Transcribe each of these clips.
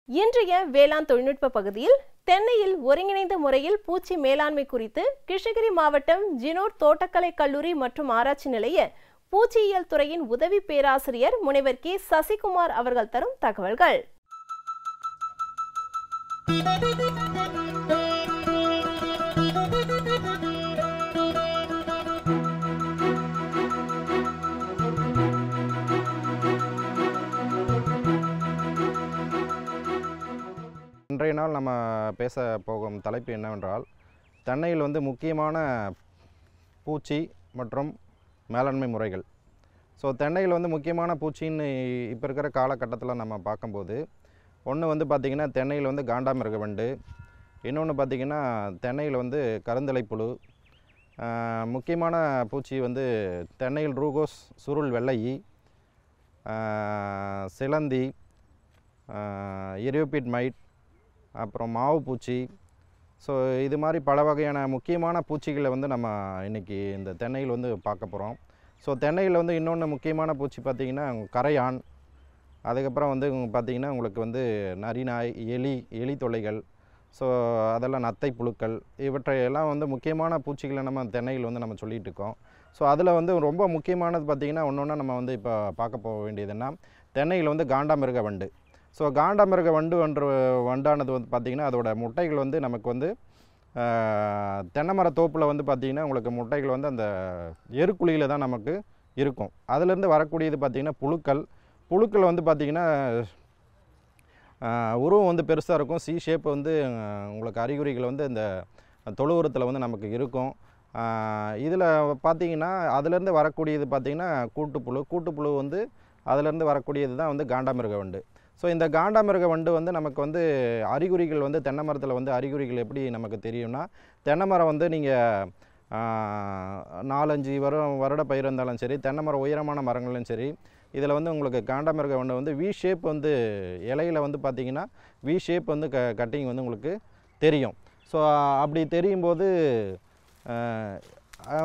இன்றைய வேளாண் தொழில்நுட்ப பகுதியில் தென்னையில் ஒருங்கிணைந்த முறையில் பூச்சி மேலாண்மை குறித்து கிருஷ்ணகிரி மாவட்டம் ஜினூர் தோட்டக்கலை கல்லூரி மற்றும் ஆராய்ச்சி நிலைய பூச்சியியல் துறையின் உதவி பேராசிரியர் முனைவர் கே சசிகுமார் அவர்கள் தரும் தகவல்கள். இன்றைய நாள் நம்ம பேச போகும் தலைப்பு என்னவென்றால், தென்னையில் முக்கியமான பூச்சி மற்றும் மேலாண்மை முறைகள். ஸோ தென்னையில் முக்கியமான பூச்சின்னு இப்போ இருக்கிற காலகட்டத்தில் நம்ம பார்க்கும்போது, ஒன்று பார்த்திங்கன்னா தென்னையில் காண்டாமிருக வண்டு, இன்னொன்று பார்த்திங்கன்னா தென்னையில் கருந்தலைப்புழு, முக்கியமான பூச்சி தென்னையில் ரூகோஸ், சுருள் வெள்ளையி, சிலந்தி, எரியோபிட் மைட், அப்புறம் மாவு பூச்சி. ஸோ இது மாதிரி பல வகையான முக்கியமான பூச்சிகளை நம்ம இன்றைக்கி இந்த தென்னையில் பார்க்க போகிறோம். ஸோ தென்னையில் இன்னொன்று முக்கியமான பூச்சி பார்த்திங்கன்னா கரையான், அதுக்கப்புறம் பார்த்திங்கன்னா உங்களுக்கு நரிநாய், எலி தொல்லைகள், ஸோ அதெல்லாம் நத்தை புழுக்கள், இவற்றையெல்லாம் முக்கியமான பூச்சிகளை நம்ம தென்னையில் நம்ம சொல்லிகிட்டு இருக்கோம். ஸோ அதில் ரொம்ப முக்கியமானது பார்த்திங்கன்னா ஒன்று நம்ம இப்போ பார்க்க போக வேண்டியதுன்னா, தென்னையில் காண்டாமிருக வண்டு. ஸோ காண்டாமிருக வண்டானது பார்த்திங்கன்னா அதோட முட்டைகள் நமக்கு தென்னை மர தோப்பில் பார்த்திங்கன்னா உங்களுக்கு முட்டைகள் அந்த எருக்குழியில் தான் நமக்கு இருக்கும். அதிலேருந்து வரக்கூடியது பார்த்திங்கன்னா புழுக்கள் பார்த்திங்கன்னா உருவம் பெருசாக இருக்கும். சி ஷேப் உங்களுக்கு அறிகுறிகள் இந்த தொழு உரத்தில் நமக்கு இருக்கும். இதில் பார்த்திங்கன்னா அதிலேருந்து வரக்கூடியது பார்த்திங்கன்னா கூட்டுப்புழு அதிலேருந்து வரக்கூடியது தான் காண்டாமிருக வண்டு. ஸோ இந்த காண்டாமிருக வண்டு நமக்கு அறிகுறிகள் தென்னை மரத்தில் அறிகுறிகள் எப்படி நமக்கு தெரியும்னா, தென்னை மரம் நீங்கள் 4-5 வருட பயிர் இருந்தாலும் சரி, தென்னை மரம் உயரமான மரங்களும் சரி, இதில் உங்களுக்கு காண்டாமிருக வண்டு வி ஷேப் இலையில் பார்த்திங்கன்னா வி ஷேப் கட்டிங் உங்களுக்கு தெரியும். ஸோ அப்படி தெரியும் போது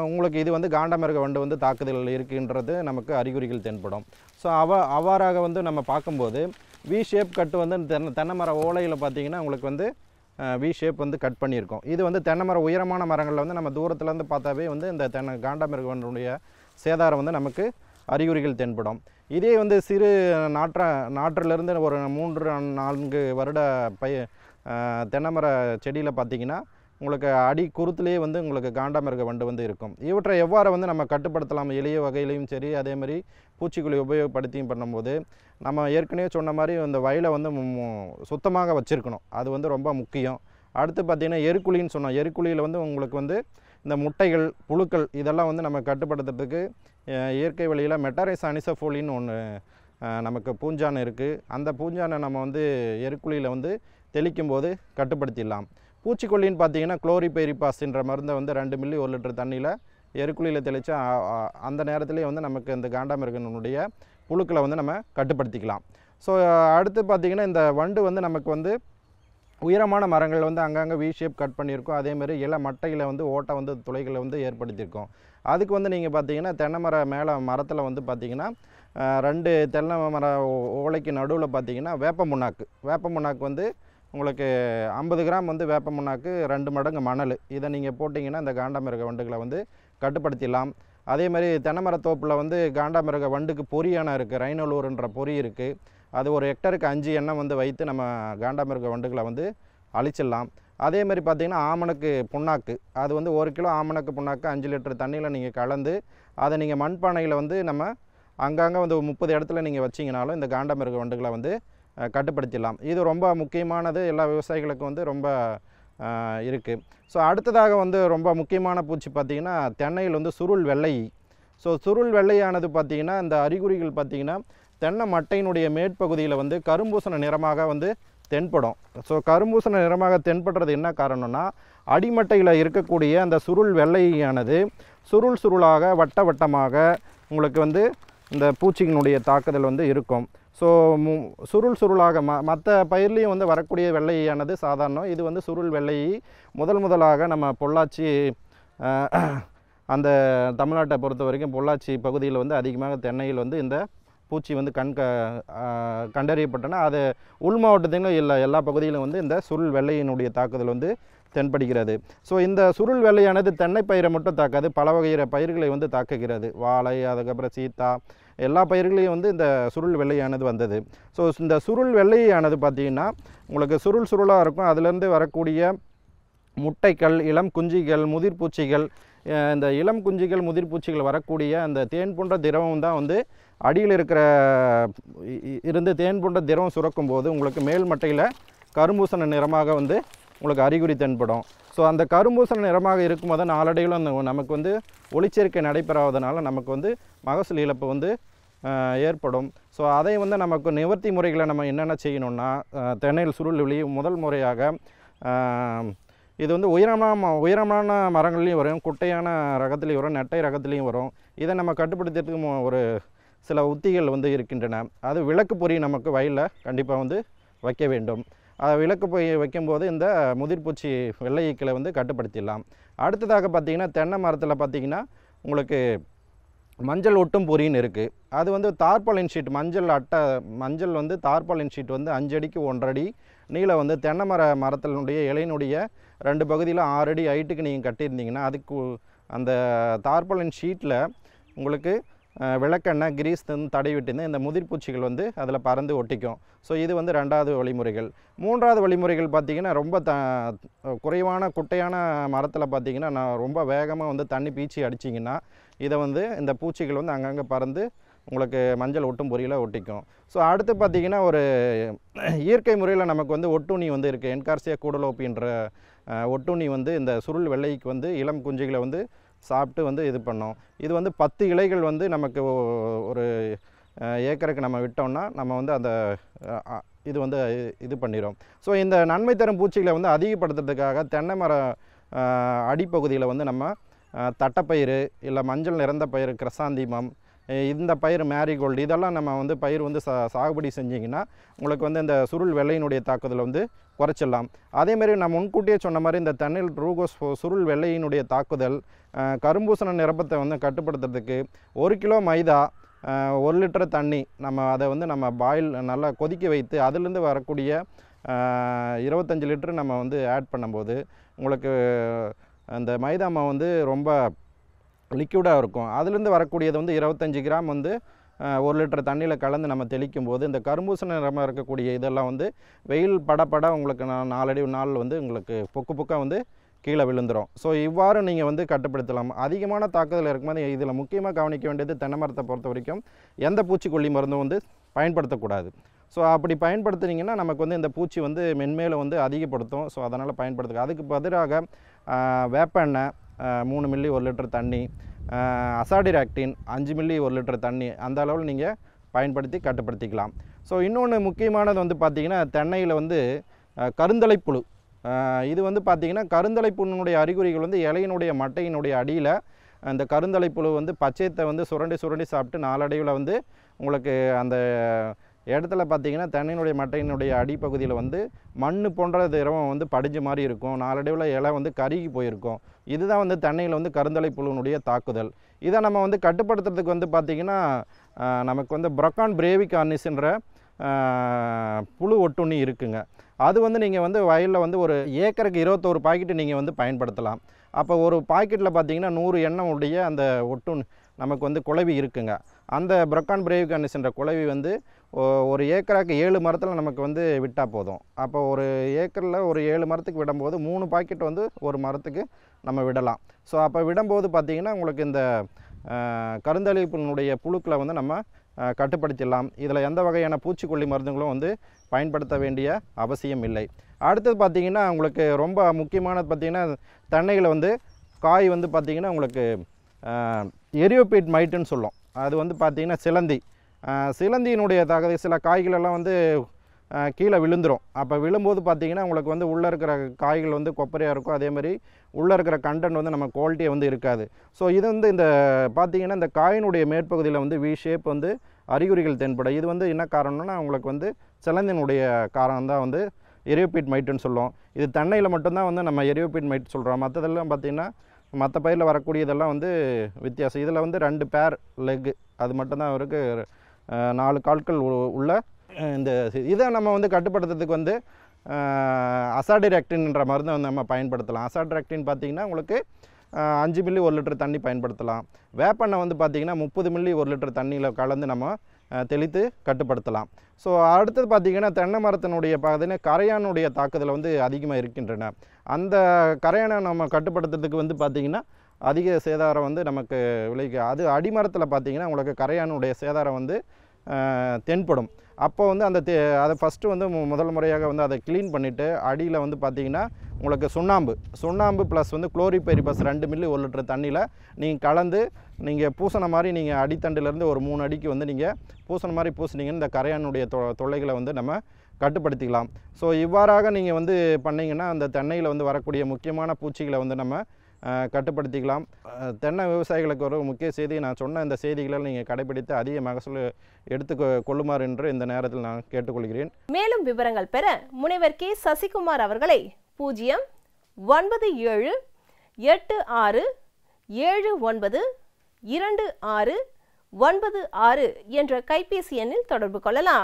உங்களுக்கு இது காண்டாமிருக வண்டு தாக்குதல் இருக்குன்றது நமக்கு அறிகுறிகள் தென்படும். ஸோ அவ்வாறாக நம்ம பார்க்கும்போது வி ஷேப் கட்டு தென்னை மர ஓலையில் பார்த்திங்கன்னா உங்களுக்கு வி ஷேப் கட் பண்ணியிருக்கோம். இது தென்னை மர உயரமான மரங்களில் நம்ம தூரத்துலேருந்து பார்த்தாவே இந்த காண்டாமிருக வண்டுடைய சேதாரம் நமக்கு அறிகுறிகள் தென்படும். இதே சிறு நாற்றிலிருந்து ஒரு 3-4 வருட தென்னை மர செடியில் பார்த்திங்கன்னா உங்களுக்கு அடி குருத்துலேயே உங்களுக்கு காண்டாமிருக வண்டு இருக்கும். இவற்றை எவ்வாறு நம்ம கட்டுப்படுத்தலாம், எளிய வகையிலையும் சரி, அதேமாதிரி பூச்சிக்கொல்லி உபயோகப்படுத்தியும் பண்ணும்போது, நம்ம ஏற்கனவே சொன்ன மாதிரி இந்த வயலை சுத்தமாக வச்சுருக்கணும். அது ரொம்ப முக்கியம். அடுத்து பார்த்திங்கன்னா எருக்குழின்னு சொன்னோம். எருக்குழியில் உங்களுக்கு இந்த முட்டைகள், புழுக்கள் இதெல்லாம் நம்ம கட்டுப்படுத்துறதுக்கு இயற்கை வழியில் மெட்டாரைஸ் அனிசோஃபோலின்னு ஒன்று நமக்கு பூஞ்சான் இருக்குது. அந்த பூஞ்சானை நம்ம எருக்குழியில் தெளிக்கும் போது கட்டுப்படுத்திடலாம். பூச்சிக்கொல்லின்னு பார்த்திங்கன்னா குளோரிபைரிபாஸ்ன்ற மருந்தை 2 மில்லி 1 லிட்டர் தண்ணியில் எருக்குழியில் தெளித்தா அந்த நேரத்துலேயே நமக்கு இந்த காண்டாமிருகனுடைய புழுக்களை நம்ம கட்டுப்படுத்திக்கலாம். ஸோ அடுத்து பார்த்திங்கன்னா இந்த வண்டு நமக்கு உயரமான மரங்கள் அங்கங்கே வி ஷேப் கட் பண்ணியிருக்கோம். அதேமாதிரி இலை மட்டையில் ஓட்டை துளைகளை ஏற்படுத்தியிருக்கோம். அதுக்கு நீங்கள் பார்த்திங்கன்னா தென்னை மரத்தில் பார்த்திங்கன்னா 2 தென்னை மர ஓலைக்கு நடுவில் பார்த்திங்கன்னா வேப்ப முன்னாக்கு உங்களுக்கு 50 கிராம் வேப்ப முன்னாக்கு 2 மடங்கு மணல், இதை நீங்கள் போட்டிங்கன்னா இந்த காண்டாமிருக வண்டுகளை கட்டுப்படுத்திடலாம். அதே மாதிரி தென்னை மரத்தோப்பில் காண்டாமிருக வண்டுக்கு பொறியான இருக்குது, ரைனோலூர்ன்ற பொறி இருக்குது. அது ஒரு ஹெக்டருக்கு 5 எண்ணெய் வைத்து நம்ம காண்டாமிருக வண்டுகளை அழிச்சிடலாம். அதேமாதிரி பார்த்திங்கன்னா ஆமணக்கு புண்ணாக்கு, அது 1 கிலோ ஆமணக்கு புண்ணாக்கு 5 லிட்டர் தண்ணியில் நீங்கள் கலந்து அதை நீங்கள் மண்பானையில் நம்ம அங்கங்கே 30 இடத்துல நீங்கள் வச்சிங்கனாலும் இந்த காண்டாமிருக வண்டுகளை கட்டுப்படுத்திடலாம். இது ரொம்ப முக்கியமானது, எல்லா விவசாயிகளுக்கும் ரொம்ப இருக்குது. ஸோ அடுத்ததாக ரொம்ப முக்கியமான பூச்சி பார்த்திங்கன்னா தென்னையில் சுருள் வெள்ளையி. ஸோ சுருள் வெள்ளையானது பார்த்திங்கன்னா இந்த அறிகுறிகள் பார்த்திங்கன்னா தென்னை மட்டையினுடைய மேற்பகுதியில் கரும்பூசண நிறமாக தென்படும். ஸோ கரும்பூசண நிறமாக தென்படுறது என்ன காரணம்னா, அடிமட்டையில் இருக்கக்கூடிய அந்த சுருள் வெள்ளையானது சுருளாக வட்டமாக உங்களுக்கு இந்த பூச்சியினுடைய தாக்குதல் இருக்கும். ஸோ சுருளாக மற்ற பயிர்லேயும் வரக்கூடிய வெள்ளையானது சாதாரணம். இது சுருள் வெள்ளையை முதலாக நம்ம பொள்ளாச்சி அந்த தமிழ்நாட்டை பொறுத்த வரைக்கும் பொள்ளாச்சி பகுதியில் அதிகமாக தென்னையில் இந்த பூச்சி வந்து கண்டறியப்பட்டனா அது உள் மாவட்டத்திலும் இல்லை எல்லா பகுதியிலும் வந்து இந்த சுருள் வெள்ளையினுடைய தாக்குதல் வந்து தென்படுகிறது. ஸோ இந்த சுருள் வெள்ளையானது தென்னை பயிரை மட்டும் தாக்காது, பல வகையான பயிர்களை வந்து தாக்குகிறது. வாழை, அதுக்கப்புறம் சீத்தா, எல்லா பயிர்களையும் வந்து இந்த சுருள் வெள்ளையானது வந்தது. ஸோ இந்த சுருள் வெள்ளையானது பார்த்திங்கன்னா உங்களுக்கு சுருளாக இருக்கும். அதிலேருந்து வரக்கூடிய முட்டைகள், இளம் குஞ்சிகள், முதிர்பூச்சிகள், இந்த இளம் குஞ்சிகள் முதிர்பூச்சிகள் வரக்கூடிய அந்த தேன் போன்ற திரவம் தான் வந்து அடியில் இருந்து தேன் போன்ற திரவம் சுரக்கும் போது உங்களுக்கு மேல் மட்டையில் கரும்பூசண நிறமாக வந்து உங்களுக்கு அறிகுறி தென்படும். ஸோ அந்த கரும்பூசண நிறமாக இருக்கும்போது நாளடைவில் நமக்கு வந்து ஒளிச்சேர்க்கை நடைபெறாதனால நமக்கு வந்து மகசூல் இழப்பு வந்து ஏற்படும். ஸோ அதை வந்து நமக்கு நிவர்த்தி முறைகளை நம்ம என்னென்ன செய்யணும்னா, தென்னையில் சுருள் வெளி முதல் முறையாக இது வந்து உயரமான மரங்கள்லேயும் வரும், குட்டையான ரகத்துலேயும் வரும், நெட்டை ரகத்துலேயும் வரும். இதை நம்ம கட்டுப்படுத்துறதுக்கு ஒரு சில உத்திகள் வந்து இருக்கின்றன. அது விளக்கு பொறி நமக்கு வயலில் கண்டிப்பாக வந்து வைக்க வேண்டும். விளக்கு பொறி வைக்கும்போது இந்த முதிர்பூச்சி வெள்ளை ஈக்களை வந்து கட்டுப்படுத்திடலாம். அடுத்ததாக பார்த்திங்கன்னா தென்னை மரத்தில் பார்த்திங்கன்னா உங்களுக்கு மஞ்சள் ஒட்டும் பொறின்னு இருக்குது. அது வந்து தார்பாலின் ஷீட், மஞ்சள் வந்து தார்பாலின் ஷீட் வந்து 5 அடிக்கு 1.5 அடி நீளம் வந்து தென்னை மரத்தினுடைய இலையினுடைய 2 பகுதியில் 6 அடி ஹைட்டுக்கு நீங்கள் கட்டியிருந்தீங்கன்னா அதுக்கு அந்த தார்பாலின் ஷீட்டில் உங்களுக்கு விளக்கெண்ணெய் கிரீஸ் தடவி விட்டுருந்து இந்த முதிர்பூச்சிகள் வந்து அதில் பறந்து ஒட்டிக்கும். ஸோ இது வந்து 2வது வழிமுறைகள். 3வது வழிமுறைகள் பார்த்திங்கன்னா ரொம்ப குறைவான குட்டையான மரத்தில் பார்த்திங்கன்னா நான் ரொம்ப வேகமாக வந்து தண்ணி பீச்சி அடிச்சிங்கன்னா இதை வந்து இந்த பூச்சிகள் வந்து அங்கங்கே பறந்து உங்களுக்கு மஞ்சள் ஒட்டும் பொறியில் ஒட்டிக்கும். ஸோ அடுத்து பார்த்திங்கன்னா ஒரு இயற்கை முறையில் நமக்கு வந்து ஒட்டுண்ணி வந்து இருக்குது. என்கார்சியா கூடலோப்பின்ற ஒட்டுண்ணி வந்து இந்த சுருள் வெள்ளைக்கு வந்து இளம் குஞ்சுகளை வந்து சாப்பிட்டு வந்து இது பண்ணோம். இது வந்து 10 இலைகள் வந்து நமக்கு ஒரு ஏக்கருக்கு நம்ம விட்டோம்னா நம்ம வந்து அந்த இது வந்து இது பண்ணிடும். ஸோ இந்த நன்மை தரும் பூச்சிகளை வந்து அதிகப்படுத்துறதுக்காக தென்னை மர அடிப்பகுதியில் வந்து நம்ம தட்டைப்பயிறு இல்லை மஞ்சள் நிறந்த பயிர் கிரசாந்திமம், இந்த பயிர் மேரிகோல்டு, இதெல்லாம் நம்ம வந்து பயிர் வந்து சாகுபடி செஞ்சிங்கன்னா உங்களுக்கு வந்து இந்த சுருள் வெள்ளையினுடைய தாக்குதல் வந்து குறைச்சிடலாம். அதேமாதிரி நான் முன்கூட்டியே சொன்ன மாதிரி இந்த தென்னையில் ரூகோஸ் சுருள் வெள்ளையினுடைய தாக்குதல் கரும்பூசண நிரப்பத்தை வந்து கட்டுப்படுத்துறதுக்கு 1 கிலோ மைதா, 1 லிட்டர் தண்ணி நம்ம அதை வந்து நம்ம பாயில் நல்லா கொதிக்க வைத்து அதிலேருந்து வரக்கூடிய 25 லிட்டர் நம்ம வந்து ஆட் பண்ணும்போது உங்களுக்கு அந்த மைதா மாவு வந்து ரொம்ப லிக்விடாக இருக்கும். அதுலேருந்து வரக்கூடியது வந்து 25 கிராம் வந்து 1 லிட்டர் தண்ணியில் கலந்து நம்ம தெளிக்கும் போது இந்த கரும்பூசண நிறமாக இருக்கக்கூடிய இதெல்லாம் வந்து வெயில் பட உங்களுக்கு 4 அடி நாள் வந்து உங்களுக்கு பொக்காக வந்து கீழே விழுந்துடும். ஸோ இவ்வாறு நீங்கள் வந்து கட்டுப்படுத்தலாம். அதிகமான தாக்குதல் இருக்கும்போது இதில் முக்கியமாக கவனிக்க வேண்டியது தென்னை மரத்தை பொறுத்த வரைக்கும் எந்த பூச்சிக்கொல்லி மருந்தும் வந்து பயன்படுத்தக்கூடாது. ஸோ அப்படி பயன்படுத்துனீங்கன்னா நமக்கு வந்து இந்த பூச்சி வந்து மென்மேலும் வந்து அதிகப்படுத்தும். ஸோ அதனால் பயன்படுத்துங்க. அதுக்கு பதிலாக வேப்பெண்ணெய் 3 மில்லி 1 லிட்டர் தண்ணி, அசாடிராக்டின் 5 மில்லி 1 லிட்டர் தண்ணி, அந்த அளவில் நீங்கள் பயன்படுத்தி கட்டுப்படுத்திக்கலாம். ஸோ இன்னொன்று முக்கியமானது வந்து பார்த்திங்கன்னா தென்னையில் வந்து கருந்தலைப்புழு. இது வந்து பார்த்திங்கன்னா கருந்தலைப்புண்ணுடைய அறிகுறிகள் வந்து இலையினுடைய மட்டையினுடைய அடியில் அந்த கருந்தலைப்புழு வந்து பச்சையத்தை வந்து சுரண்டி சாப்பிட்டு நாளடைவில் வந்து உங்களுக்கு அந்த இடத்துல பார்த்திங்கன்னா தென்னையினுடைய மட்டையினுடைய அடிப்பகுதியில் வந்து மண் போன்ற திரவம் வந்து படிஞ்ச மாதிரி இருக்கும். நாளடைவில் இலை வந்து கருகி போயிருக்கும். இதுதான் வந்து தென்னையில் வந்து கருந்தலைப்புழுனுடைய தாக்குதல். இதை நம்ம வந்து கட்டுப்படுத்துறதுக்கு வந்து பார்த்திங்கன்னா நமக்கு வந்து ப்ரொக்கான் பிரேவிகார்னிஸ்ன்ற புழு ஒட்டுண்ணி இருக்குங்க. அது வந்து நீங்கள் வந்து வயலில் வந்து ஒரு ஏக்கருக்கு 21 பாக்கெட்டு நீங்கள் வந்து பயன்படுத்தலாம். அப்போ ஒரு பாக்கெட்டில் பார்த்திங்கன்னா 100 எண்ணெய் உடைய அந்த ஒட்டுண்ணி நமக்கு வந்து குளவி இருக்குங்க. அந்த ப்ரொக்கான் பிரேவிகார்னிஸ்ன்ற குளவி வந்து ஒரு ஏக்கராக்கு 7 மரத்தில் நமக்கு வந்து விட்டால் போதும். அப்போ ஒரு ஏக்கரில் ஒரு 7 மரத்துக்கு விடும்போது 3 பாக்கெட் வந்து ஒரு மரத்துக்கு நம்ம விடலாம். ஸோ அப்போ விடும்போது பார்த்திங்கன்னா உங்களுக்கு இந்த கருந்தலைப்புண்ணுடைய புழுக்களை வந்து நம்ம கட்டுப்படுத்திடலாம். இதில் எந்த வகையான பூச்சிக்கொல்லி மருந்துகளும் வந்து பயன்படுத்த வேண்டிய அவசியம் இல்லை. அடுத்தது பார்த்திங்கன்னா உங்களுக்கு ரொம்ப முக்கியமானது பார்த்திங்கன்னா தென்னையில் வந்து காய் வந்து பார்த்திங்கன்னா உங்களுக்கு எரியோபீட் மைட்டுன்னு சொல்லும். அது வந்து பார்த்திங்கன்னா சிலந்தியினுடைய சில காய்களெல்லாம் வந்து கீழே விழுந்துடும். அப்போ விழும்போது பார்த்திங்கன்னா உங்களுக்கு வந்து உள்ளே இருக்கிற காய்கள் வந்து கொப்பரையாக இருக்கும். அதேமாதிரி உள்ளே இருக்கிற கண்டென்ட் வந்து நம்ம குவாலிட்டியை வந்து இருக்காது. ஸோ இது வந்து இந்த பார்த்திங்கன்னா இந்த காயினுடைய மேற்பகுதியில் வந்து வி ஷேப் வந்து அறிகுறிகள் தென்படும். இது வந்து என்ன காரணம்னா உங்களுக்கு வந்து சிலந்தினுடைய காரணம் தான் வந்து எரியோபீட் மைட்டுன்னு சொல்லுவோம். இது தென்னையில் மட்டும்தான் வந்து நம்ம எரியோபீட் மைட் சொல்கிறோம். மற்றதெல்லாம் பார்த்திங்கன்னா மற்ற பயிரில் வரக்கூடியதெல்லாம் வந்து வித்தியாசம். இதில் வந்து 2 பேர் லெக்கு அது மட்டும்தான் இருக்குது. 4 கால்கள் உள்ள இந்த இதை நம்ம வந்து கட்டுப்படுத்துறதுக்கு வந்து அசாடிராக்டின்ன்ற மருந்தை வந்து நம்ம பயன்படுத்தலாம். அசாடிராக்டின் பார்த்திங்கன்னா உங்களுக்கு 5 மில்லி 1 லிட்டர் தண்ணி பயன்படுத்தலாம். வேப்பெண்ணெய் வந்து பார்த்திங்கன்னா 30 மில்லி 1 லிட்டர் தண்ணியில் கலந்து நம்ம தெளித்து கட்டுப்படுத்தலாம். ஸோ அடுத்தது பார்த்திங்கன்னா தென்னை மரத்தினுடைய பார்த்தீங்கன்னா கரையானுடைய தாக்குதல் வந்து அதிகமாக இருக்கின்றன. அந்த கரையானை நம்ம கட்டுப்படுத்துறதுக்கு வந்து பார்த்திங்கன்னா அதிக சேதாரம் வந்து நமக்கு விளைவிக்க அது அடிமரத்தில் பார்த்திங்கன்னா உங்களுக்கு கரையானுடைய சேதாரம் வந்து தென்படும். அப்போ வந்து அந்த அதை ஃபஸ்ட்டு வந்து முதல் முறையாக வந்து அதை க்ளீன் பண்ணிவிட்டு அடியில் வந்து பார்த்திங்கன்னா உங்களுக்கு சுண்ணாம்பு ப்ளஸ் வந்து குளோரிபைரிபஸ் 2 மில்லி 1 லிட்டர் தண்ணியில் நீங்கள் கலந்து நீங்கள் பூசின மாதிரி நீங்கள் அடித்தண்டிலேருந்து ஒரு 3 அடிக்கு வந்து நீங்கள் பூசின மாதிரி பூசினீங்கன்னு இந்த கரையானுடைய தொல்லைகளை வந்து நம்ம கட்டுப்படுத்திக்கலாம். ஸோ இவ்வாறாக நீங்கள் வந்து பண்ணிங்கன்னா அந்த தென்னையில் வந்து வரக்கூடிய முக்கியமான பூச்சிகளை வந்து நம்ம கட்டுப்படுத்திக்கலாம். தென்னை விவசாயிகளுக்கு ஒரு முக்கிய செய்தி, நான் சொன்ன இந்த செய்திகளை நீங்கள் கடைபிடித்து அதிக மகசூல் கொள்ளுமாறு என்று இந்த நேரத்தில் நான் கேட்டுக்கொள்கிறேன். மேலும் விவரங்கள் பெற முனைவர் கே சசிகுமார் அவர்களை 09786792696 என்ற கைபேசி எண்ணில் தொடர்பு கொள்ளலாம்.